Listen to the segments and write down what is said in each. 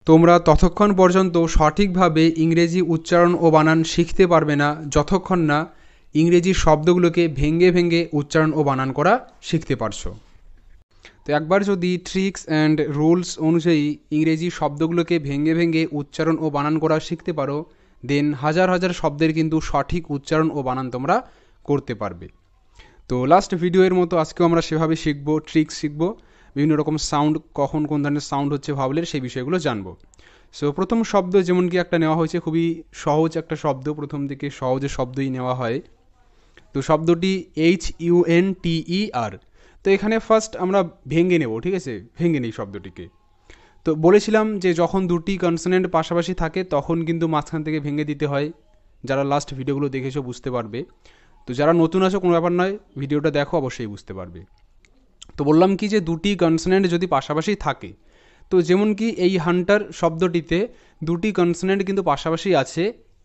তোমরা ততক্ষণ পর্যন্ত সঠিকভাবে ইংরেজি উচ্চারণ ও বানান শিখতে পারবে না যতক্ষণ না ইংরেজি শব্দগুলোকে ভেঙে ভেঙে উচ্চারণ ও বানান করা শিখতে পারছো। তো একবার যদি ট্রিক্স অ্যান্ড রুলস অনুযায়ী ইংরেজি শব্দগুলোকে ভেঙে ভেঙে উচ্চারণ ও বানান করা শিখতে পারো, দেন হাজার হাজার শব্দের কিন্তু সঠিক উচ্চারণ ও বানান তোমরা করতে পারবে। তো লাস্ট ভিডিওর মতো আজকেও আমরা সেভাবে শিখবো, ট্রিক্স শিখবো, বিভিন্ন রকম সাউন্ড, কখন কোন ধরনের সাউন্ড হচ্ছে ভাওয়েলের সেই বিষয়গুলো জানবো। সো প্রথম শব্দ যেমন কি একটা নেওয়া হয়েছে, খুবই সহজ একটা শব্দ, প্রথম দিকে সহজে শব্দই নেওয়া হয়। তো শব্দটি HUNTER। তো এখানে ফার্স্ট আমরা ভেঙে নেব, ঠিক আছে, ভেঙে নেই শব্দটিকে। তো বলেছিলাম যে যখন দুটি কনসোনেন্ট পাশাপাশি থাকে তখন কিন্তু মাঝখান থেকে ভেঙে দিতে হয়। যারা লাস্ট ভিডিওগুলো দেখেছো বুঝতে পারবে। তো যারা নতুন আছো কোনো ব্যাপার নয়, ভিডিওটা দেখো, অবশ্যই বুঝতে পারবে। তো বললাম কি যে দুটি কনসোনেন্ট যদি পাশাপাশি থাকে, তো যেমন কি এই হান্টার শব্দটিতে দুটি কনসোনেন্ট কিন্তু পাশাপাশি আছে,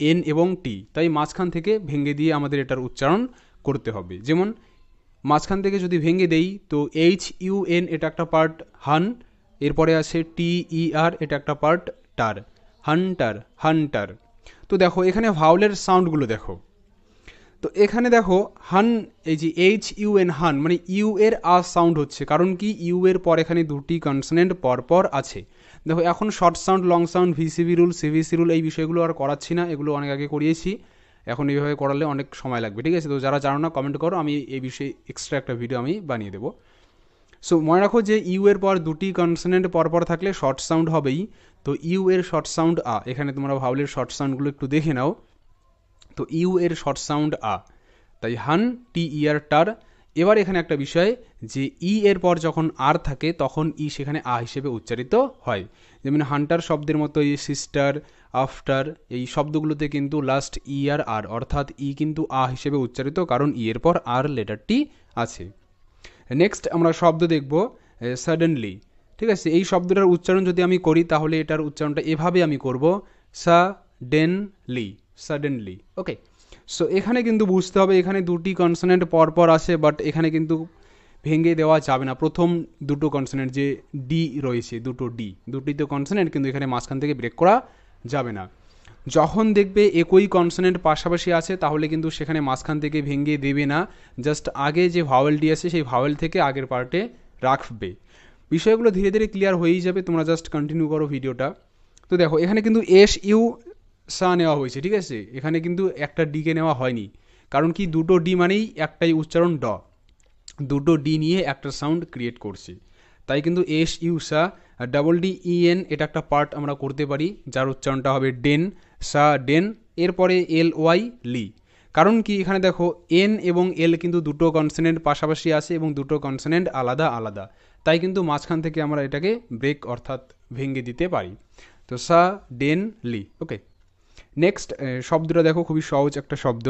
এন এবং টি, তাই মাঝখান থেকে ভেঙে দিয়ে আমাদের এটার উচ্চারণ করতে হবে। যেমন মাঝখান থেকে যদি ভেঙে দেই তো HUN এটা একটা পার্ট হান, এরপরে আছে TER এটা একটা পার্ট টার, হান্টার হান্টার। তো দেখো এখানে ভাওলের সাউন্ডগুলো দেখো। তো এখানে দেখো হান, এই যে HUN হান মানে ইউ এর আ সাউন্ড হচ্ছে, কারণ কি ইউ এর পর এখানে দুটি কনসোনেন্ট পরপর আছে। দেখো এখন short sound, long sound, VCV rule, CVC rule এই বিষয়গুলো আর করাচ্ছি না, এগুলো অনেক আগে করিয়েছি। এখন এইভাবে করালে অনেক সময় লাগবে, ঠিক আছে। তো যারা জানো না কমেন্ট করো, আমি এই বিষয়ে এক্সট্রা একটা ভিডিও আমি বানিয়ে দেবো। সো মনে রাখো যে ইউ এর পর দুটি কনসোনেন্ট পরপর থাকলে শর্ট সাউন্ড হবেই। তো ইউ এর শর্ট সাউন্ড আ, এখানে তোমরা ভাওলের শর্ট সাউন্ডগুলো একটু দেখে নাও। তো ইউ এর শর্ট সাউন্ড আ, তাই হান TER টার। এবার এখানে একটা বিষয় যে ই এর পর যখন আর থাকে তখন ই সেখানে আ হিসেবে উচ্চারিত হয়। যেমন হান্টার শব্দের মতো এই সিস্টার, আফটার এই শব্দগুলোতে কিন্তু লাস্ট আর অর্থাৎ ই কিন্তু আ হিসেবে উচ্চারিত, কারণ ই এর পর আর লেটারটি আছে। নেক্সট আমরা শব্দ দেখব সাডেনলি, ঠিক আছে। এই শব্দটার উচ্চারণ যদি আমি করি তাহলে এটার উচ্চারণটা এভাবে আমি করব, সাডেনলি, সাডেনলি, ওকে। সো এখানে কিন্তু বুঝতে হবে এখানে দুটি কনসোনেন্ট পরপর আছে, বাট এখানে কিন্তু ভেঙে দেওয়া যাবে না। প্রথম দুটো কনসোনেন্ট যে ডি রয়েছে, দুটো ডি, দুটি তো কনসোনেন্ট, কিন্তু এখানে মাঝখান থেকে ব্রেক করা যাবে না। যখন দেখবে একই কনসোনেন্ট পাশাপাশি আছে তাহলে কিন্তু সেখানে মাঝখান থেকে ভেঙে দেবে না, জাস্ট আগে যে ভাওয়েলটি আছে সেই ভাওয়েল থেকে আগের পার্টে রাখবে। বিষয়গুলো ধীরে ধীরে ক্লিয়ার হয়েই যাবে, তোমরা জাস্ট কন্টিনিউ করো ভিডিওটা। তো দেখো এখানে কিন্তু SU সা নেওয়া হয়েছে, ঠিক আছে, এখানে কিন্তু একটা ডিকে নেওয়া হয়নি, কারণ কি দুটো ডি মানেই একটাই উচ্চারণ ড, দুটো ডি নিয়ে একটা সাউন্ড ক্রিয়েট করছে, তাই কিন্তু SU সা। DDEN এটা একটা পার্ট আমরা করতে পারি যার উচ্চারণটা হবে ডেন, সা ডেন। এরপরে LY লি, কারণ কি এখানে দেখো এন এবং এল কিন্তু দুটো কনসোনেন্ট পাশাপাশি আছে এবং দুটো কনসোনেন্ট আলাদা আলাদা, তাই কিন্তু মাঝখান থেকে আমরা এটাকে ব্রেক অর্থাৎ ভেঙে দিতে পারি। তো সা ডেন লি, ওকে। নেক্সট শব্দটা দেখো, খুবই সহজ একটা শব্দ।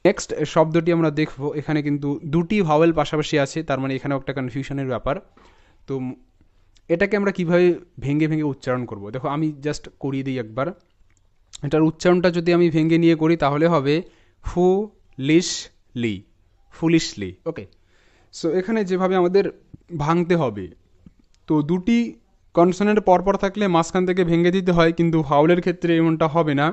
নেক্সট শব্দটি আমরা দেখবো, এখানে কিন্তু দুটি ভাওয়েল পাশাপাশি আছে, তার মানে এখানেও একটা কনফিউশনের ব্যাপার। তো এটাকে আমরা কিভাবে ভেঙে ভেঙে উচ্চারণ করব, দেখো আমি জাস্ট করিয়ে দিই একবার। এটার উচ্চারণটা যদি আমি ভেঙে নিয়ে করি তাহলে হবে ফুলিশলি, ফুলিশলি, ওকে। সো এখানে যেভাবে আমাদের ভাঙতে হবে, তো দুটি কনসোনেন্ট পরপর থাকলে মাঝখান থেকে ভেঙে দিতে হয়, কিন্তু ভাওয়েলের ক্ষেত্রে এমনটা হবে না,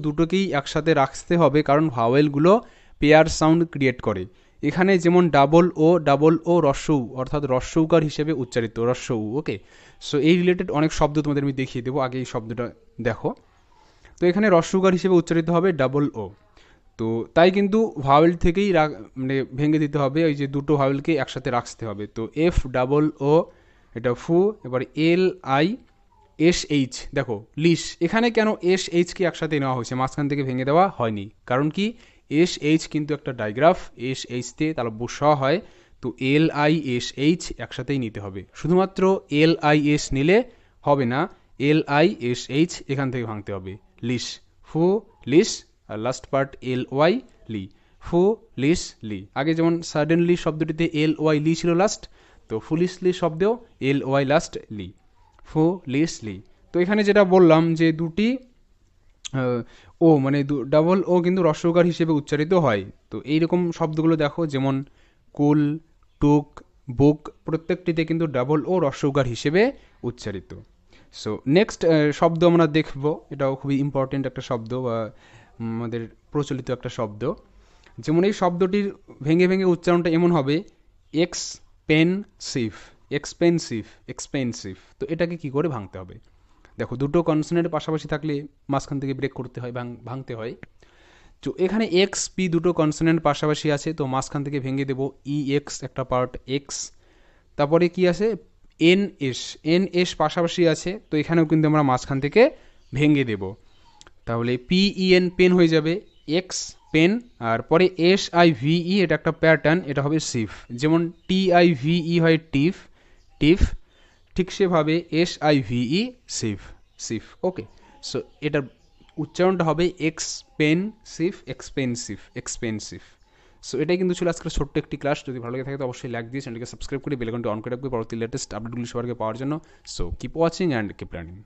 দুটোকেই একসাথে রাখতে হবে, কারণ ভাওয়েলগুলো পেয়ার সাউন্ড ক্রিয়েট করে। এখানে যেমন ডাবল ও রস্যউ অর্থাৎ রস্যউকার হিসেবে উচ্চারিত, রস্যউ, ওকে। সো এই রিলেটেড অনেক শব্দ তোমাদের আমি দেখিয়ে দেবো, আগে এই শব্দটা দেখো। তো এখানে রস্যউকার হিসেবে উচ্চারিত হবে ও। তো তাই কিন্তু ভাওয়েল থেকেই মানে ভেঙে দিতে হবে, ওই যে দুটো ভাওয়েলকে একসাথে রাখতে হবে। তো FO এটা ফু, এবার LISH, দেখো লিশ, এখানে কেন SHকে একসাথে নেওয়া হয়েছে, মাঝখান থেকে ভেঙে দেওয়া হয়নি, কারণ কি SH কিন্তু একটা ডাইগ্রাফ, SHতে তাহলে স হয়, তো LISH একসাথেই নিতে হবে। শুধুমাত্র LIS নিলে হবে না, LISH এখান থেকে ভাঙতে হবে, লিশ, ফু লিশ, আর লাস্ট পার্ট LY লি, ফু লিশ লি। আগে যেমন সাডেনলি শব্দটিতে LY লি ছিল লাস্ট, তো ফুলিশলি শব্দেও LY লাস্ট লি, ফুলিশলি। তো এখানে যেটা বললাম যে দুটি ও মানে ও কিন্তু রস্যকার হিসেবে উচ্চারিত হয়। তো এইরকম শব্দগুলো দেখো, যেমন কুল, টুক, বুক, প্রত্যেকটিতে কিন্তু ও রস্যকার হিসেবে উচ্চারিত। সো নেক্সট শব্দ আমরা দেখব, এটাও খুবই ইম্পর্টেন্ট একটা শব্দ বা আমাদের প্রচলিত একটা শব্দ। যেমন এই শব্দটির ভেঙে ভেঙে উচ্চারণটা এমন হবে এক্সপেনসিভ, এক্সপেন্সিভ, এক্সপেন্সিভ। তো এটাকে কি করে ভাঙতে হবে? দেখো, দুটো কনসোনেন্ট পাশাপাশি থাকলে মাঝখান থেকে ব্রেক করতে হয়, ভাঙতে হয়। তো এখানে এক্স পি দুটো কনসোনেন্ট পাশাপাশি আছে, তো মাঝখান থেকে ভেঙে দেবো ই এক্স একটা পার্ট এক্স। তারপরে কি আছে এন এস, এন এস পাশাপাশি আছে, তো এখানেও কিন্তু আমরা মাঝখান থেকে ভেঙে দেব। তাহলে পি ই এন পেন হয়ে যাবে এক্স পেন, আর পরে এস আই ভিই এটা একটা প্যাটার্ন, এটা হবে সিফ। যেমন টি আই ভিই হয় টিফ, টিফ, ঠিক সেভাবে S I V E sieve, sieve. Okay, so এটার উচ্চারণটা হবে এক্সপেনসিভ, এক্সপেনসিভ, এক্সপেনসিভ। সো এটাই কিন্তু ছিল আজকের ছোট্ট একটি ক্লাস। যদি ভালো লাগে থাকে তো অবশ্যই লাইক দিয়ে চ্যানেলকে সাবস্ক্রাইব করে বেল আইকনটি অন করে রাখবে পরবর্তী লেটেস্ট আপডেটগুলি সবার আগে পাওয়ার জন্য। So keep watching and keep learning.